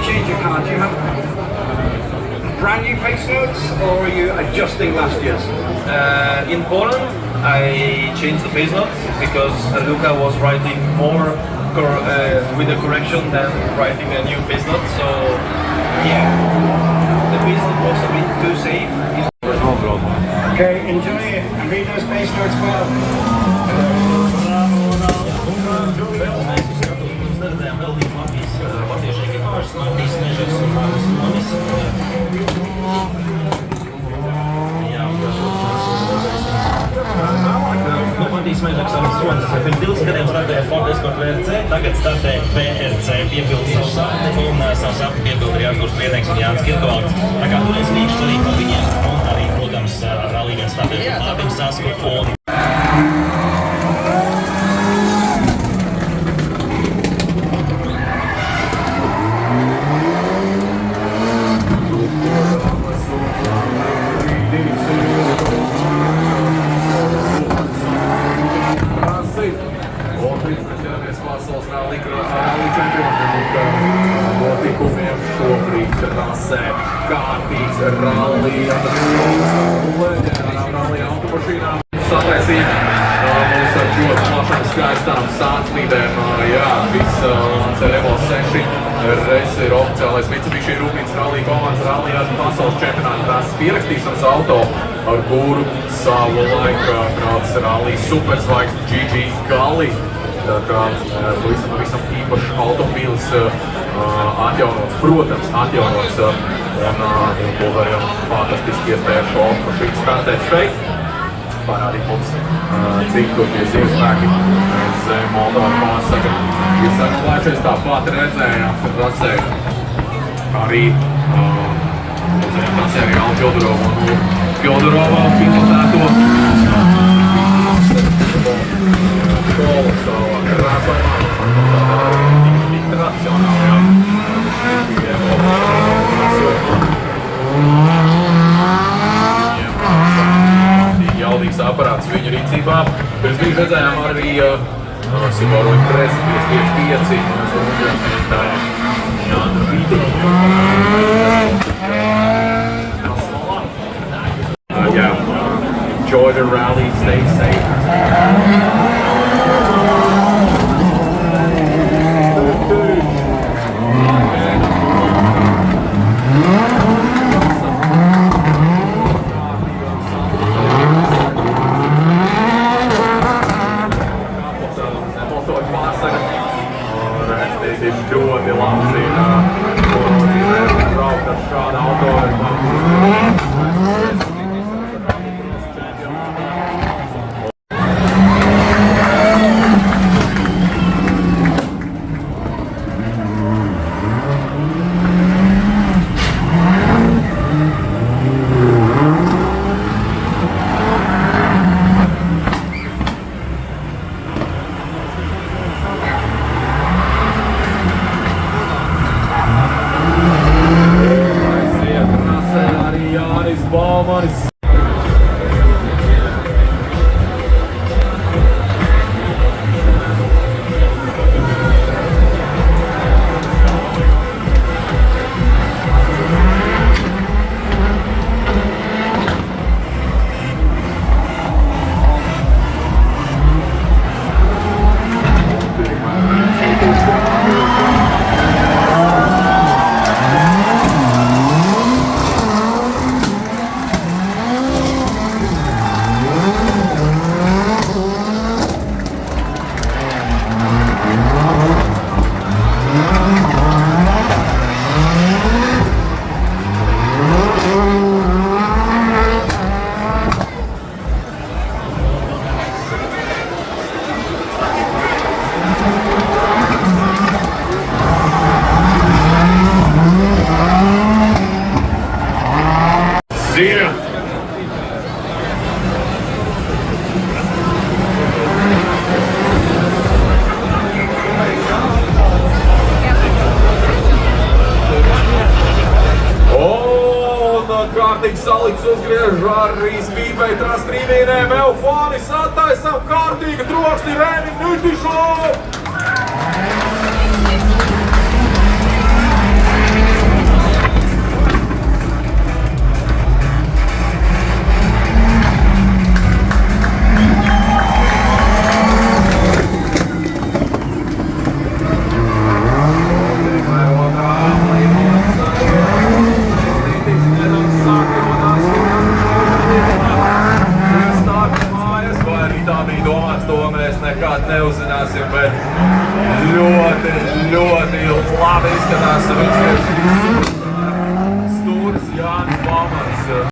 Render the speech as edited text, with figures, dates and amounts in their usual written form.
change your car, do you have brand new pace notes or are you adjusting last year's? In Poland, I changed the pace notes because Luca was writing more with the correction than writing a new pace note. So yeah, the pace note was a bit too safe. Okay, enjoy it and read those pace notes well. Īsmēļāk savas sodas. Pirms 20 gadiem startēja Ford Escort VRC, tagad startē VRC, piepilda savu sapni un savu sapni piepilda arī Arturs Priednieks un Jānis Kirkovalds. Tā kā toreiz līkšķis arī par viņiem un arī, protams, rallī viens startēja Mārtiņš Sasko un notikumiem šobrīd trasē kārtīgs rallija leģendārām rallija automašīnām. Sataisīt mums ar ļoti plašām skaistām sāclīdēm. Jā, viss Lancia Evo 6 reiz ir oficiālais Mitsubishi Rūpnīcas rallija komandas rallija pasaules čempionāta trases pierakstīšanas auto, ar kuru savu laiku brauc rallija superzvaigzne Gigi Galli. Tā kā pavisam īpašs automobīlis atjaunots, protams, atjaunots un būvējam fantastiski iespēja šo automašīnu startēt šeit. Parādīt mums, cik tur tie zīvespēki zem Moldova pasaka. Iesaklājušies tāpat redzējām, ka trasē arī trasē arī Almu Fjodorovu un Fjodorova pilotēto kolosālā krāsojumā. Tik tradicionālajā jaudīgs aparāts viņu rīcībā. Pirms brīdi redzējām arī Subaru Impreza 555 un Jānu Vīdi. Enjoy the rally, stay safe. Ļoti labi zina, ko braukt ar šādu auto. kārtīgi salikts uzgriež arī spīdvei trasstrīvīnēm. Eufānis attaisam kārtīgi trokšņi Rēni Nutišo! nekad neuzzināsim, bet ļoti labi izskatās. Viņš ir